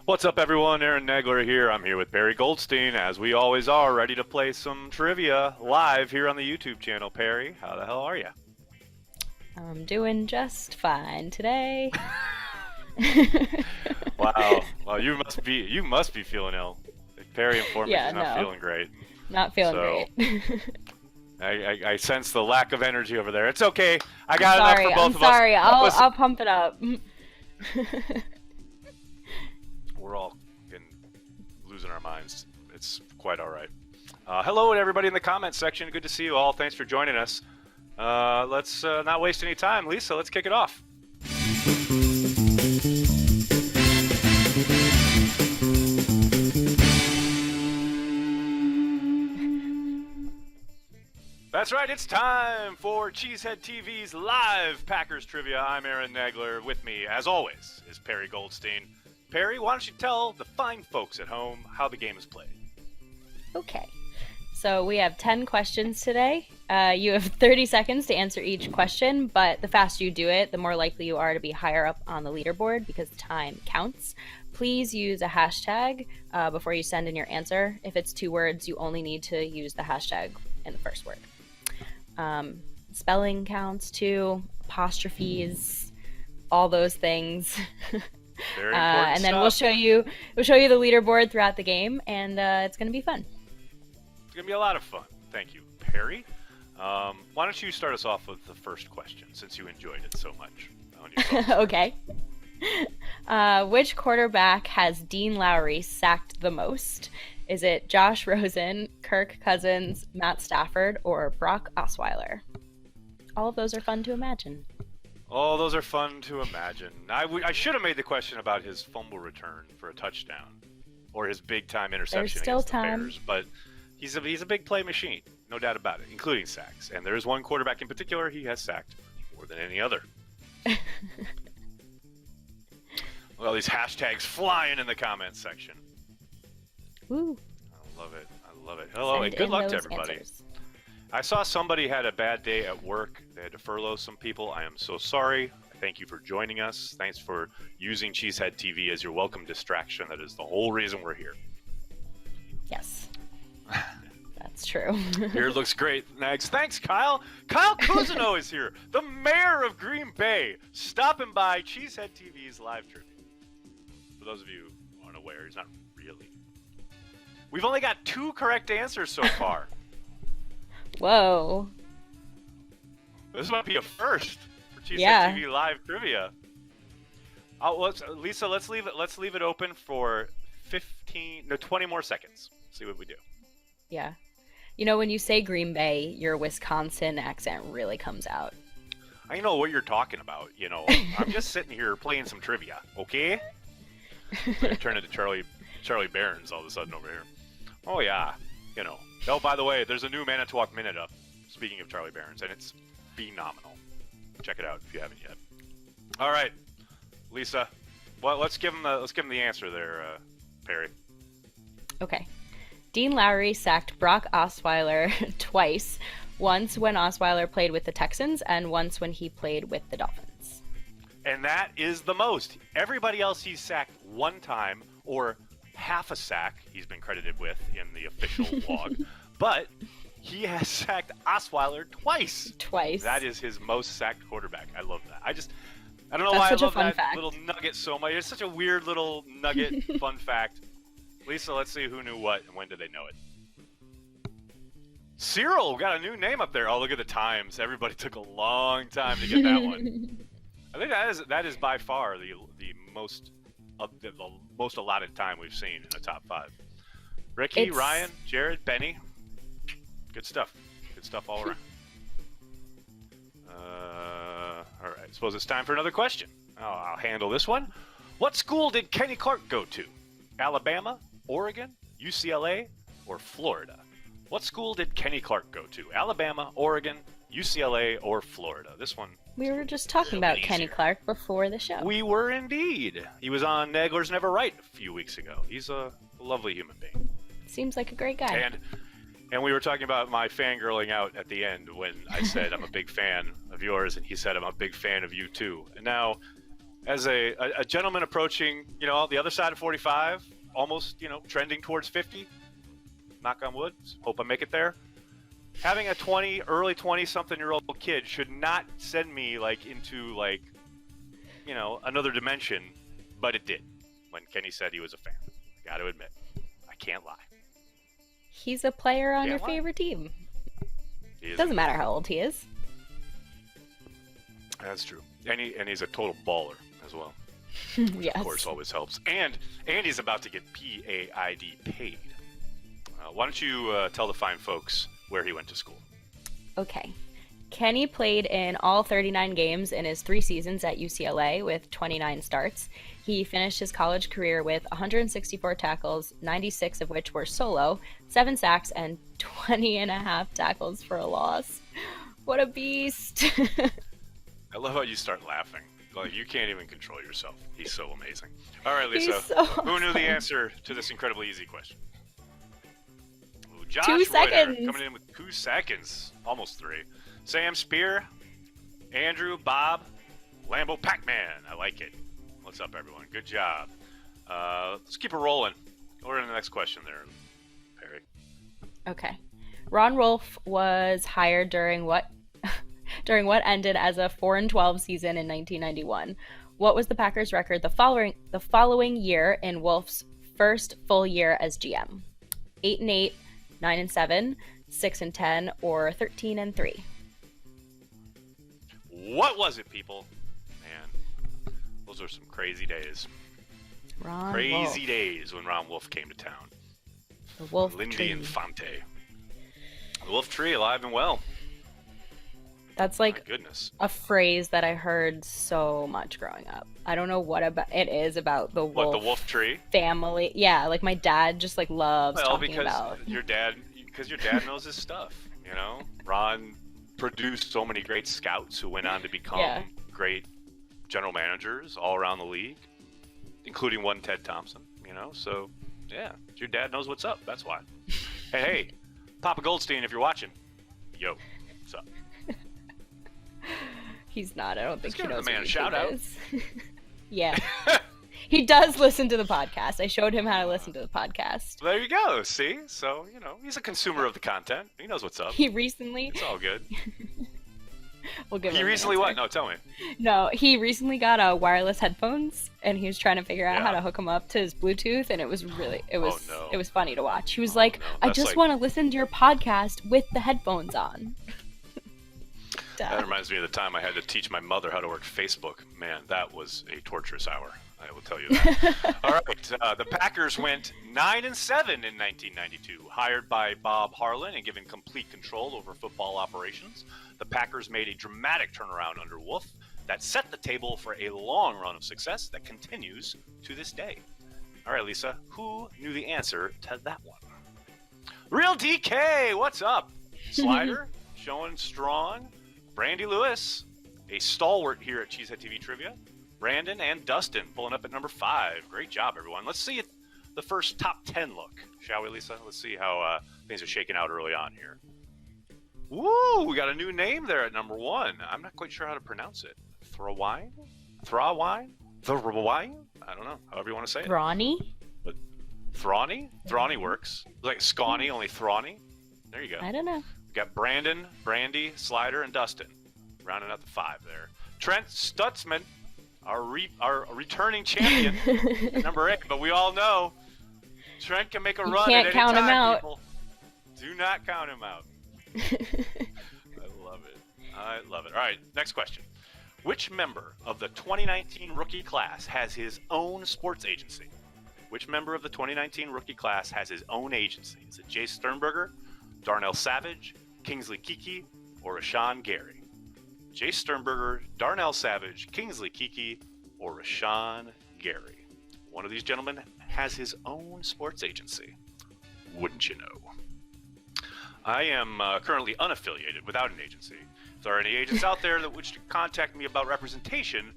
What's up, everyone? Aaron Nagler here. I'm here with Perri Goldstein, as we always are, ready to play some trivia live here on the YouTube channel. Perri, how the hell are you? I'm doing just fine today. Wow. Well, you must be feeling ill. Perri informed me Yeah, she's not no, feeling great. not feeling So great. I sense the lack of energy over there. It's okay. I I'm got enough for sorry. I'm both of us. sorry. I'll Listen, I'll pump it up. we're all losing our minds. It's quite all right. Hello, everybody in the comments section. Good to see you all. Thanks for joining us. Let's not waste any time. Lisa, let's kick it off. That's right, it's time for Cheesehead TV's live Packers trivia. I'm Aaron Nagler. With me, as always, is Perri Goldstein. Perri, why don't you tell the fine folks at home how the game is played? Okay. So we have 10 questions today. You have 30 seconds to answer each question, but the faster you do it, the more likely you are to be higher up on the leaderboard because time counts. Please use a hashtag before you send in your answer. If it's 2 words, you only need to use the hashtag in the first word. Spelling counts too, apostrophes, all those things. Very important And then stuff. we'll show you the leaderboard throughout the game, and it's gonna be fun. It's going to be a lot of fun. Thank you, Perri. Why don't you start us off with the first question, since you enjoyed it so much? Okay. Which quarterback has Dean Lowry sacked the most? Is it Josh Rosen, Kirk Cousins, Matt Stafford, or Brock Osweiler? All of those are fun to imagine. Oh, those are fun to imagine. I should have made the question about his fumble return for a touchdown, or his big-time interception still against time. the Bears, but he's a big play machine, no doubt about it, including sacks. And there is one quarterback in particular he has sacked more than any other. Well, these hashtags flying in the comments section. Woo. I love it. I love it. Hello, Send and good in luck to those everybody. answers. I saw somebody had a bad day at work. They had to furlough some people. I am so sorry. Thank you for joining us. Thanks for using Cheesehead TV as your welcome distraction. That is the whole reason we're here. Yes. That's true. Here looks great. Next. Thanks, Kyle. Kyle Cousineau is here, the mayor of Green Bay, stopping by Cheesehead TV's live trivia. For those of you who aren't aware, he's not really. We've only got 2 correct answers so far. Whoa. This might be a first for Cheesehead Yeah. TV live trivia. Lisa, let's leave it open for 20 more seconds. See what we do. Yeah. You know, when you say Green Bay, your Wisconsin accent really comes out. I know what you're talking about. You know, I'm just sitting here playing some trivia, okay? I turn into Charlie Barons all of a sudden over here. Oh yeah, you know. Oh, by the way, there's a new Manitowoc Minute up. Speaking of Charlie Barons, and it's phenomenal. Check it out if you haven't yet. All right, Lisa. Well, let's give him the answer there, Perri. Okay. Dean Lowry sacked Brock Osweiler twice. Once when Osweiler played with the Texans, and once when he played with the Dolphins. And that is the most. Everybody else he's sacked 1 time, or half a sack he's been credited with in the official log. But he has sacked Osweiler twice. Twice. That is his most sacked quarterback. I love that. I don't know That's why I such a love fun that fact. little nugget so much. It's such a weird little nugget fun fact. Lisa, let's see who knew what and when did they know it. Cyril got a new name up there. Oh, look at the times. Everybody took a long time to get that one. I think that is by far the most allotted time we've seen in the top 5. Ricky, Ryan, Jared, Benny. Good stuff. Good stuff all around. All right. Suppose it's time for another question. I'll handle this one. What school did Kenny Clark go to? Alabama, Oregon, UCLA, or Florida? What school did Kenny Clark go to? Alabama, Oregon, UCLA, or Florida? This one. We were just talking about Kenny Clark before the show. We were indeed. He was on Nagler's Never Right a few weeks ago. He's a lovely human being. Seems like a great guy. And we were talking about my fangirling out at the end when I said I'm a big fan of yours, and he said I'm a big fan of you too. And now as a gentleman approaching, the other side of 45, almost, trending towards 50, knock on wood, hope I make it there. Having a early 20-something-year-old kid should not send me, into, another dimension, but it did when Kenny said he was a fan. Got to admit, I can't lie. He's a player on your favorite team. Doesn't matter how old he is. That's true. And he's a total baller as well. Yes. Of course, always helps. And he's about to get PAID paid. Why don't you tell the fine folks where he went to school? Okay. Kenny played in all 39 games in his 3 seasons at UCLA with 29 starts. He finished his college career with 164 tackles, 96 of which were solo, 7 sacks, and 20 and a half tackles for a loss. What a beast. I love how you start laughing. Like, you can't even control yourself. He's so amazing. All right, Lisa, who knew the answer to this incredibly easy question? Ooh, Josh 2 seconds. Reuter coming in with 2 seconds. Almost 3. Sam Spear, Andrew, Bob, Lambo Pac-Man. I like it. What's up, everyone? Good job. Let's keep it rolling. We're in the next question there, Perri. Okay. Ron Wolf was hired during what ended as a 4-12 season in 1991. What was the Packers' record the following year in Wolf's first full year as GM? 8-8, 9-7, 6-10, or 13-3? What was it, people? Man, those are some crazy days. Crazy days when Ron Wolf came to town. The Wolf Lindy Tree. Infante. The Wolf Tree, alive and well. That's like a phrase that I heard so much growing up. I don't know what it is about the wolf. What, the Wolf Tree? Family. Yeah, like my dad just loves talking about. Because your dad knows his stuff, Ron produced so many great scouts who went on to become great general managers all around the league, including one Ted Thompson, So, yeah, your dad knows what's up. That's why. Hey, Papa Goldstein, if you're watching, yo, what's up? He's not. I don't think he knows. Give the man a shout out. Yeah. He does listen to the podcast. I showed him how to listen to the podcast. There you go. See? So, he's a consumer of the content. He knows what's up. He recently... It's all good. We'll give him He recently what? No, tell me. No, he recently got wireless headphones, and he was trying to figure out how to hook them up to his Bluetooth, and it was it was funny to watch. He was I just want to listen to your podcast with the headphones on. That reminds me of the time I had to teach my mother how to work Facebook. Man, that was a torturous hour. I will tell you that. All right, the Packers went 9-7 in 1992. Hired by Bob Harlan and given complete control over football operations, the Packers made a dramatic turnaround under Wolf that set the table for a long run of success that continues to this day. All right, Lisa, who knew the answer to that one? Real DK, what's up? Slider, showing strong. Brandy Lewis, a stalwart here at CheeseheadTV Trivia. Brandon and Dustin pulling up at number 5. Great job, everyone. Let's see the first top 10 look, shall we, Lisa? Let's see how things are shaking out early on here. Woo! We got a new name there at number 1. I'm not quite sure how to pronounce it. Thrawine? Thrawine? Thrawine? I don't know. However you want to say it. Thrawny? But Thrawny? Thrawny works. Like Scawny, only Thrawny. There you go. I don't know. We got Brandon, Brandy, Slider, and Dustin. Rounding out the 5 there. Trent Stutzman, our returning champion, at number 8. But we all know Trent can make a run at any time. Count him out. People. Do not count him out. I love it. I love it. All right, next question. Which member of the 2019 rookie class has his own sports agency? Which member of the 2019 rookie class has his own agency? Is it Jay Sternberger, Darnell Savage, Kingsley Keke, or Rashan Gary? Jay Sternberger, Darnell Savage, Kingsley Keke, or Rashan Gary? One of these gentlemen has his own sports agency. Wouldn't you know? I am currently unaffiliated without an agency. If there are any agents out there that wish to contact me about representation,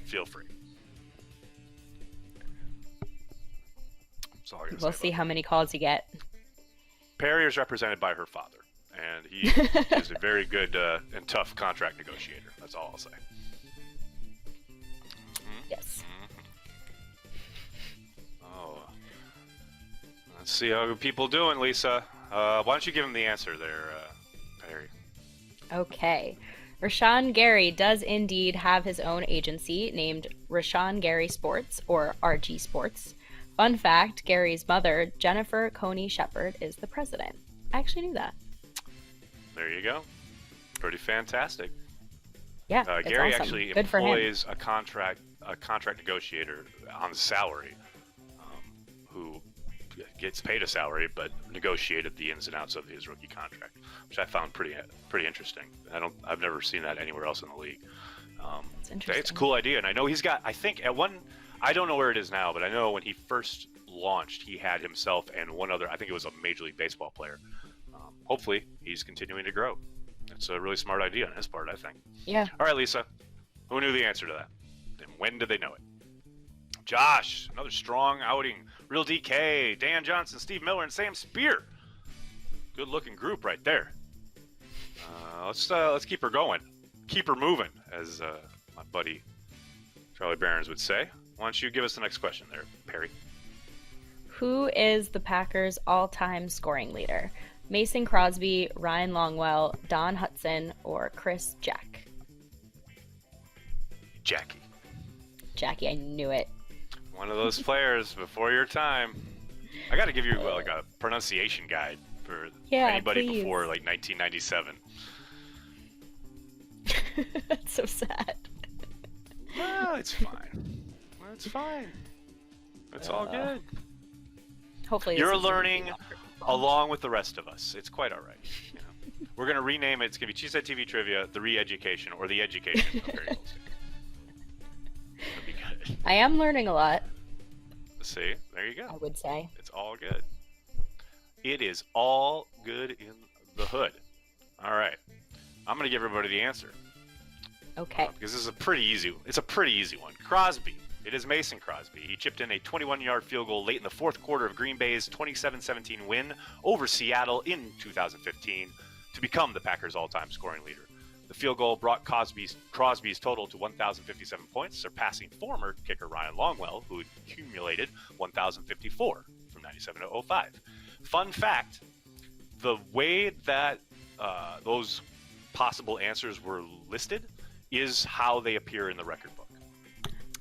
feel free. We'll see how many calls you get. Perri is represented by her father, and he is a very good and tough contract negotiator. That's all I'll say. Yes. Oh. Let's see how people doing, Lisa. Why don't you give him the answer there, Perri? Okay. Rashan Gary does indeed have his own agency named Rashan Gary Sports, or RG Sports. Fun fact, Gary's mother, Jennifer Coney Shepard, is the president. I actually knew that. There you go. Pretty fantastic. Yeah, Gary awesome. actually Good for him. employs a contract negotiator on salary, who gets paid a salary, but negotiated the ins and outs of his rookie contract, which I found pretty interesting. I've never seen that anywhere else in the league. It's interesting. It's a cool idea, and I know he's got. I think at one, I don't know where it is now, but I know when he first launched, he had himself and one other. I think it was a Major League Baseball player. Hopefully, he's continuing to grow. It's a really smart idea on his part, I think. Yeah. All right, Lisa. Who knew the answer to that? And when did they know it? Josh, another strong outing. Real DK, Dan Johnson, Steve Miller, and Sam Spear. Good-looking group right there. Let's keep her going. Keep her moving, as my buddy Charlie Behrens would say. Why don't you give us the next question there, Perri? Who is the Packers' all-time scoring leader? Mason Crosby, Ryan Longwell, Don Hudson, or Chris Jack? Jackie, I knew it. one of those players before your time. I got to give you like a pronunciation guide for anybody please. before like 1997. That's so sad. No, it's fine. It's fine. It's all good. Hopefully, you're learning along with the rest of us. It's quite all right. You know? We're gonna rename it. It's gonna be CheeseheadTV Trivia, the Re-Education, or the Education of Perri Goldstein. That'd be good. I am learning a lot. See, there you go. I would say it's all good. It is all good in the hood. All right, I'm gonna give everybody the answer. Okay. Because this is a pretty easy. It's a pretty easy one. Crosby. It is Mason Crosby. He chipped in a 21-yard field goal late in the fourth quarter of Green Bay's 27-17 win over Seattle in 2015 to become the Packers' all-time scoring leader. The field goal brought Crosby's total to 1,057 points, surpassing former kicker Ryan Longwell, who accumulated 1,054 from 97 to 05. Fun fact, the way that those possible answers were listed is how they appear in the record book.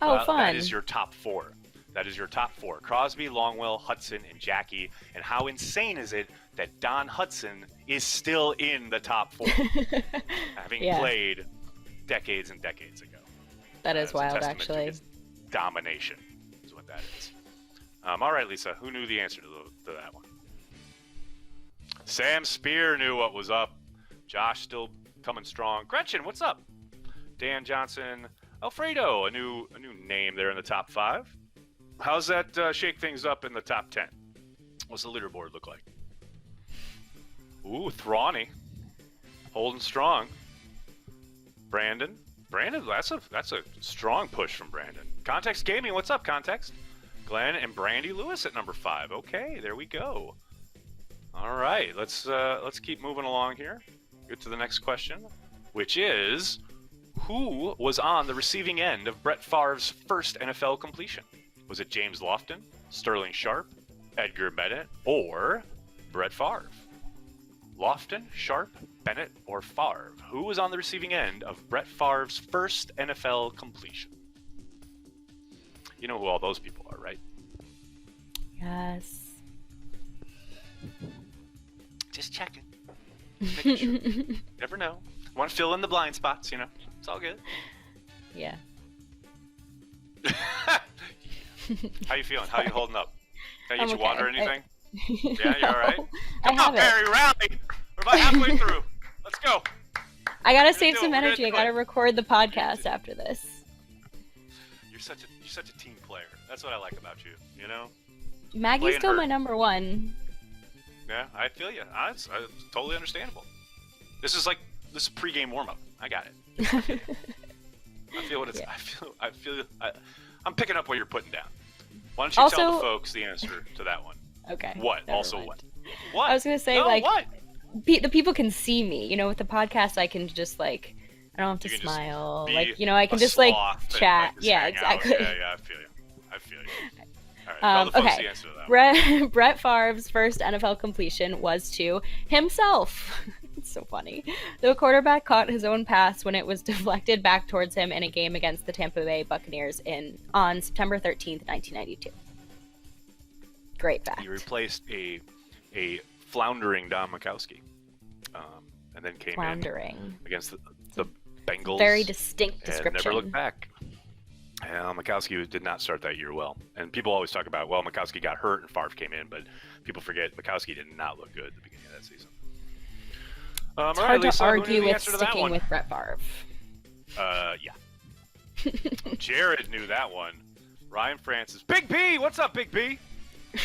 Oh, fun. That is your top four. That is your top four. Crosby, Longwell, Hudson, and Jackie. And how insane is it that Don Hudson is still in the top four, having played decades and decades ago? That is wild, actually. To his domination is what that is. All right, Lisa, who knew the answer to that one? Sam Spear knew what was up. Josh still coming strong. Gretchen, what's up? Dan Johnson, Alfredo, a new name there in the top 5. How's that shake things up in the top 10? What's the leaderboard look like? Ooh, Thrawny, holding strong. Brandon, that's a strong push from Brandon. Context Gaming, what's up, Context? Glenn and Brandy Lewis at number 5. Okay, there we go. All right, let's keep moving along here. Get to the next question, which is, who was on the receiving end of Brett Favre's first NFL completion? Was it James Lofton, Sterling Sharp, Edgar Bennett, or Brett Favre? Lofton, Sharp, Bennett, or Favre? Who was on the receiving end of Brett Favre's first NFL completion? You know who all those people are, right? Yes. Just checking. Making sure. Never know. Want to fill in the blind spots, you know. It's all good. Yeah. How you feeling? How you holding up? Can I get you water or anything? Yeah, you all right? Come on, it. Perri, rally! We're about halfway through. Let's go. I gotta save some energy. I gotta record the podcast after this. You're such a team player. That's what I like about you. You know. Maggie's still my number one. Yeah, I feel you. It's totally understandable. This is pregame warm up. I got it. I feel what it's. Yeah. I'm picking up what you're putting down. Why don't you tell the folks the answer to that one? Okay. What? Also mind. what? What? I was gonna say what? the people can see me. You know, with the podcast, I can just I don't have to You can just smile. be Like, you know, I can a just like sloth and, chat. like, just Yeah, hang out. exactly. Yeah, I feel you. I feel you. All right, tell the folks Okay. the answer to that one. Brett Favre's first NFL completion was to himself. It's so funny. The quarterback caught his own pass when it was deflected back towards him in a game against the Tampa Bay Buccaneers on September 13th, 1992. Great fact. He replaced a floundering Don Majkowski, and then came in against the Bengals. Very distinct description. And never looked back. Majkowski did not start that year well. And people always talk about, well, Majkowski got hurt and Favre came in, but people forget Majkowski did not look good at the beginning of that season. It's hard to argue with sticking with Brett Favre. Yeah. Jared knew that one. Ryan Francis. Big B! What's up, Big B?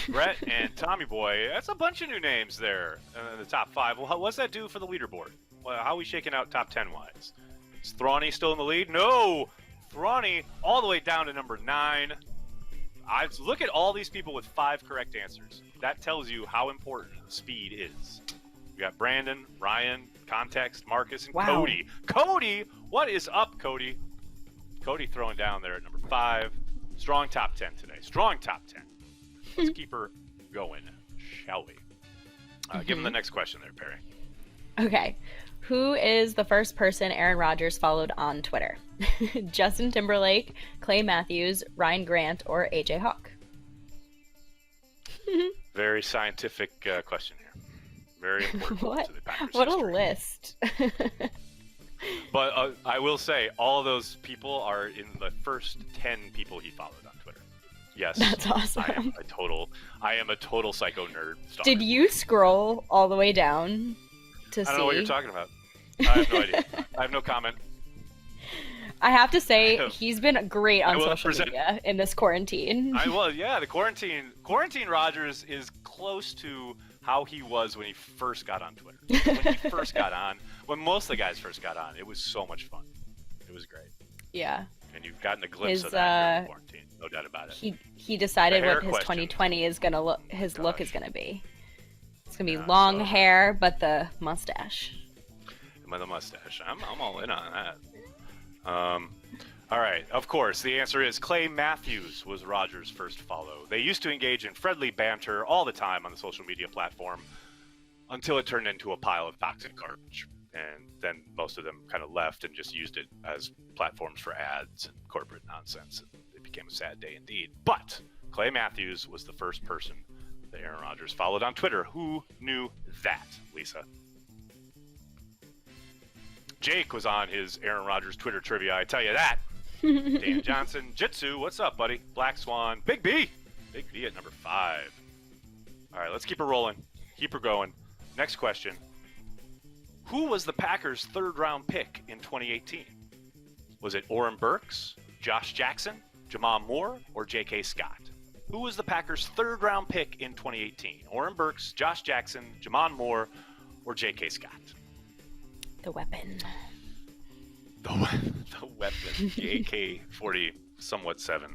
Brett and Tommy Boy. That's a bunch of new names there in the top 5. Well, what's that do for the leaderboard? Well, how are we shaking out top 10-wise? Is Thrawny still in the lead? No! Thrawny all the way down to number 9. Look at all these people with 5 correct answers. That tells you how important speed is. We got Brandon, Ryan, Context, Marcus, and Cody. Cody! What is up, Cody? Cody throwing down there at number 5. Strong top 10 today. Strong top 10. Let's keep her going, shall we? Give him the next question there, Perri. Okay. Who is the first person Aaron Rodgers followed on Twitter? Justin Timberlake, Clay Matthews, Ryan Grant, or AJ Hawk? Very scientific question here. Very important to the Packers What history. A list. But I will say, all of those people are in the first 10 people he followed on Twitter. Yes. That's awesome. I am a total psycho nerd stalker. Did you scroll all the way down to see? I don't know what you're talking about. I have no idea. I have no comment. I have to say, he's been great on social media in this quarantine. The quarantine Rodgers is close to how he was when he first got on Twitter. When he first got on, when most of the guys first got on, it was so much fun. It was great. Yeah. And you've gotten a glimpse of that during quarantine, no doubt about it. He decided what his 2020 is gonna look. His look is gonna be. It's gonna be long hair, but the mustache. The mustache. I'm all in on that. All right. Of course, the answer is Clay Matthews was Rodgers' first follow. They used to engage in friendly banter all the time on the social media platform until it turned into a pile of toxic garbage. And then most of them kind of left and just used it as platforms for ads and corporate nonsense. It became a sad day indeed. But Clay Matthews was the first person that Aaron Rodgers followed on Twitter. Who knew that, Lisa? Jake was on his Aaron Rodgers Twitter trivia, I tell you that. Dan Johnson, Jitsu, what's up, buddy? Black Swan, Big B. Big B at number 5. All right, let's keep her rolling. Keep her going. Next question. Who was the Packers' third-round pick in 2018? Was it Oren Burks, Josh Jackson, Jamon Moore, or J.K. Scott? Who was the Packers' third-round pick in 2018? Oren Burks, Josh Jackson, Jamon Moore, or J.K. Scott? The weapon. The weapon. The AK-40 somewhat 7.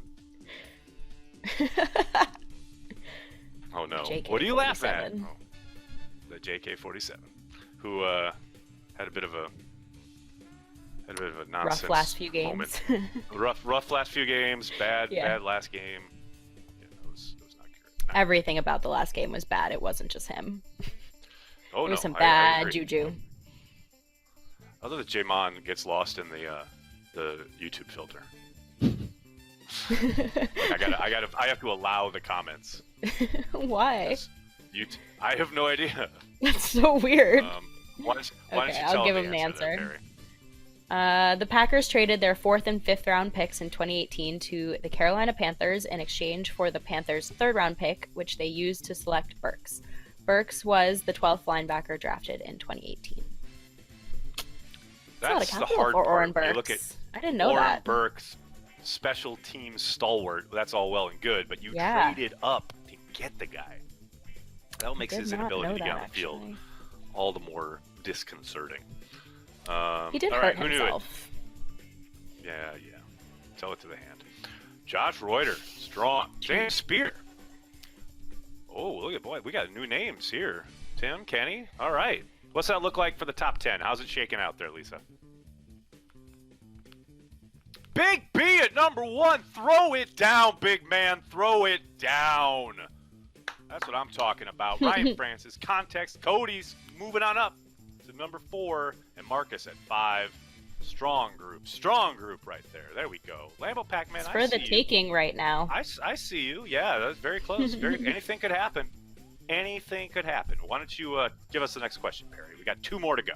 Oh no. What are you laughing at? Oh, the JK-47. Who had a bit of a nonsense rough last few games. rough last few games, bad last game. Yeah, it was not good. No. Everything about the last game was bad. It wasn't just him. Oh, it was some bad juju. Although the Jamon gets lost in the YouTube filter. I have to allow the comments. Why? I have no idea. That's so weird. Why don't you I'll tell give the him the answer. There, the Packers traded their 4th and 5th round picks in 2018 to the Carolina Panthers in exchange for the Panthers' 3rd round pick, which they used to select Burks. Burks was the 12th linebacker drafted in 2018. That's the hard part. Oren Burks. You look at I didn't know Oren that. Burks, special team stalwart. That's all well and good, but you traded up to get the guy. That makes his inability to get on the field all the more disconcerting. He did hurt himself. Yeah. Tell it to the hand. Josh Reuter, strong. James Spear. Oh, look at boy. We got new names here. Tim, Kenny. All right. What's that look like for the top 10? How's it shaking out there, Lisa? Big B at number 1. Throw it down, big man. Throw it down. That's what I'm talking about. Ryan Francis, context. Cody's moving on up to number 4, and Marcus at 5. Strong group right there. There we go. Lambo Pac-Man, it's for the taking right now. I see you. Yeah, that's very close. Anything could happen. Anything could happen. Why don't you give us the next question, Perry? We got 2 more to go.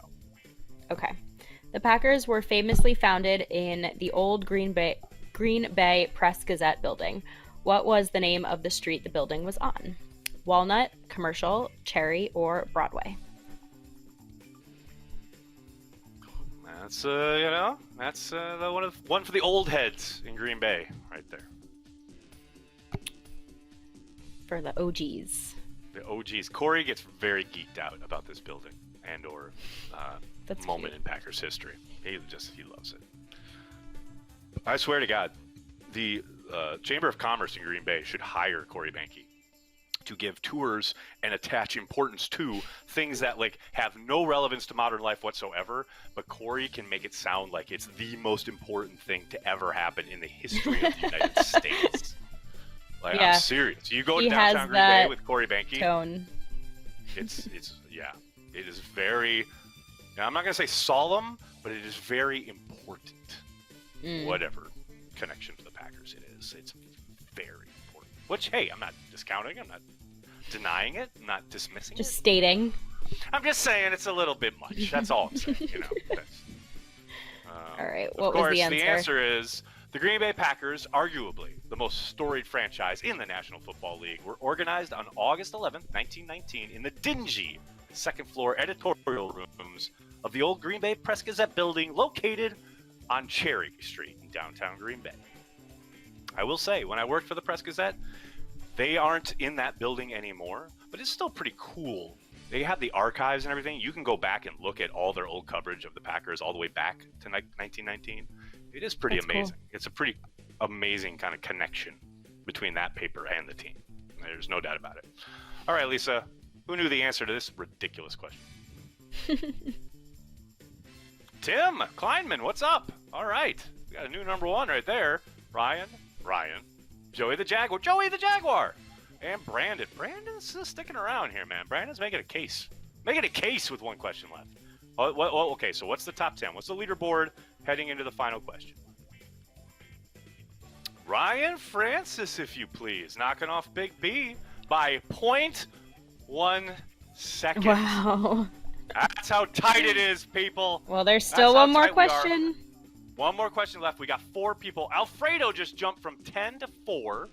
Okay. The Packers were famously founded in the old Green Bay Press-Gazette building. What was the name of the street the building was on? Walnut, Commercial, Cherry, or Broadway? That's that's the one for the old heads in Green Bay, right there. For the OGs. The OGs. Corey gets very geeked out about this building and/or moment in Packers history. He loves it. I swear to God, the Chamber of Commerce in Green Bay should hire Corey Banke to give tours and attach importance to things that have no relevance to modern life whatsoever, but Corey can make it sound like it's the most important thing to ever happen in the history of the United States. I'm serious. You go to downtown Green Bay with Corey Banke. Tone. It is very. Now, I'm not going to say solemn, but it is very important. Whatever connection to the Packers it is, it's very important. Which, hey, I'm not discounting. I'm not denying it. I'm not dismissing it. Just stating. I'm just saying it's a little bit much. That's all I'm saying. All right. What was the answer? The answer is the Green Bay Packers, arguably the most storied franchise in the National Football League, were organized on August 11th, 1919, in the dingy second-floor editorial rooms of the old Green Bay Press-Gazette building located on Cherry Street in downtown Green Bay. I will say, when I worked for the Press-Gazette, they aren't in that building anymore, but it's still pretty cool. They have the archives and everything. You can go back and look at all their old coverage of the Packers all the way back to 1919. It is pretty amazing. Cool. It's a pretty amazing kind of connection between that paper and the team. There's no doubt about it. All right, Lisa, who knew the answer to this ridiculous question? Tim Kleinman, what's up? All right, we got a new number 1 right there. Ryan, Joey the Jaguar, and Brandon. Brandon's sticking around here, man. Brandon's making a case with 1 question left. Okay, so what's the top 10? What's the leaderboard heading into the final question? Ryan Francis, if you please, knocking off Big B by 0.1 seconds. Wow. That's how tight it is, people. Well, there's still one more question. One more question left. We got 4 people. Alfredo just jumped from 10 to 4.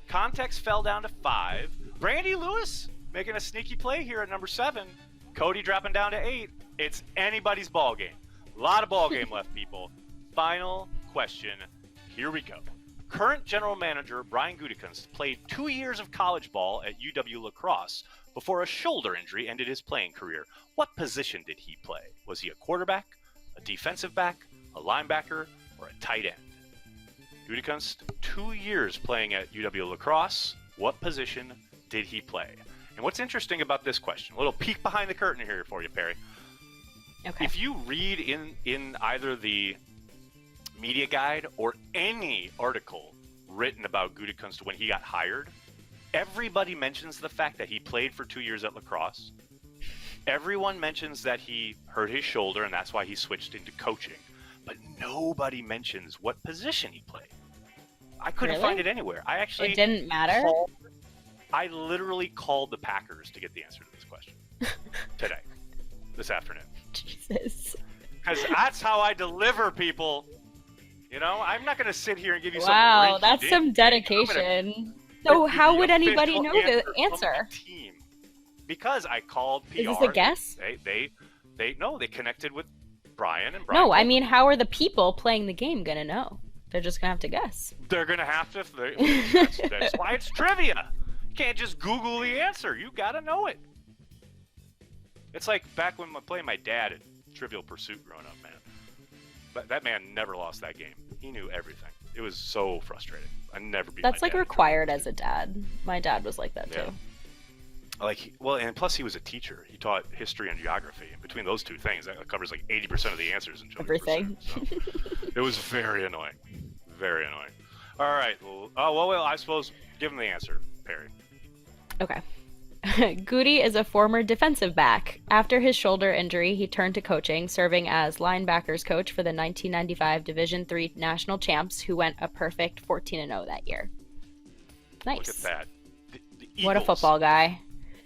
Context fell down to 5. Brandy Lewis making a sneaky play here at number 7. Cody dropping down to 8. It's anybody's ball game. A lot of ball game left, people. Final question. Here we go. Current general manager Brian Gutekunst played 2 years of college ball at UW La Crosse before a shoulder injury ended his playing career. What position did he play? Was he a quarterback, a defensive back, a linebacker, or a tight end? Gutekunst, 2 years playing at UW La Crosse. What position did he play? And what's interesting about this question, a little peek behind the curtain here for you, Perry. Okay. If you read in either the media guide or any article written about Gutekunst when he got hired, everybody mentions the fact that he played for 2 years at La Crosse. Everyone mentions that he hurt his shoulder and that's why he switched into coaching. But nobody mentions what position he played. I couldn't find it anywhere. It didn't matter? I literally called the Packers to get the answer to this question today, this afternoon. Jesus. Because that's how I deliver, people. You know, I'm not going to sit here and give you some. Wow, that's some dedication. So how would anybody know the answer? Team. Because I called PR. Is this a guess? They connected with Brian and Brian. No, I mean, how are the people playing the game going to know? They're just going to have to guess. They're going to have to. That's why it's trivia. You can't just Google the answer. You got to know it. It's like back when I played my dad at Trivial Pursuit growing up, man. But that man never lost that game. He knew everything. It was so frustrating. I never beat That's my like dad required as a dad. My dad was like that too. And plus he was a teacher. He taught history and geography. And between those two things, that covers like 80% of the answers in Trivial Everything. Pursuit. So it was very annoying. Very annoying. All right. Well, I suppose give him the answer, Perry. Okay. Goody is a former defensive back. After his shoulder injury, he turned to coaching, serving as linebackers coach for the 1995 Division III national champs, who went a perfect 14-0 that year. Nice. Look at that. The What a Eagles, football guy.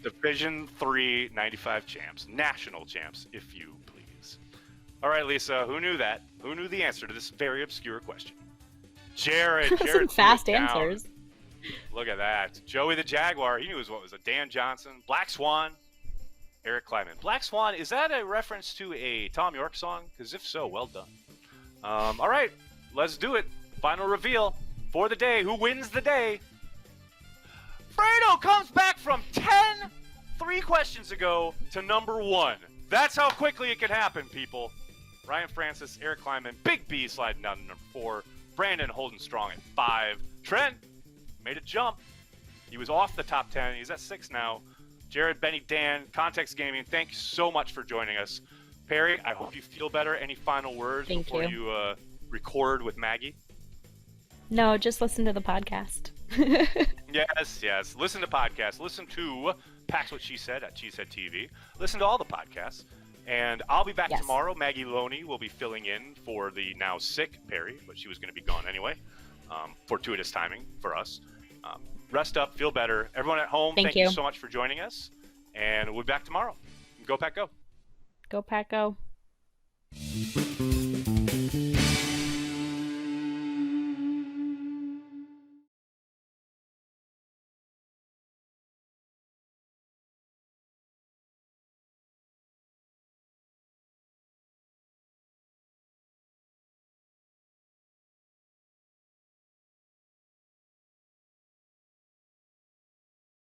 Division III 95 champs, national champs, if you please. All right, Lisa, who knew that? Who knew the answer to this very obscure question? Jared. Some fast answers. Look at that. Joey the Jaguar, he knew what was a Dan Johnson. Black Swan, Eric Kleiman. Black Swan, is that a reference to a Tom York song? Because if so, well done. All right, let's do it. Final reveal for the day. Who wins the day? Fredo comes back from 3 questions ago to number 1. That's how quickly it could happen, people. Ryan Francis, Eric Kleiman, Big B sliding down to number 4. Brandon holding strong at 5. Trent made a jump. He was off the top 10. He's at 6 now. Jared, Benny, Dan, Context Gaming, thanks so much for joining us. Perry, I hope you feel better. Any final words before you record with Maggie? No, just listen to the podcast. Yes. Listen to podcasts. Listen to Pax What She Said at CheeseheadTV. Listen to all the podcasts. And I'll be back tomorrow. Maggie Loney will be filling in for the now sick Perry, but she was going to be gone anyway. Fortuitous timing for us. Rest up, feel better. Everyone at home, thank you so much for joining us. And we'll be back tomorrow. Go Pack Go. Go Pack Go.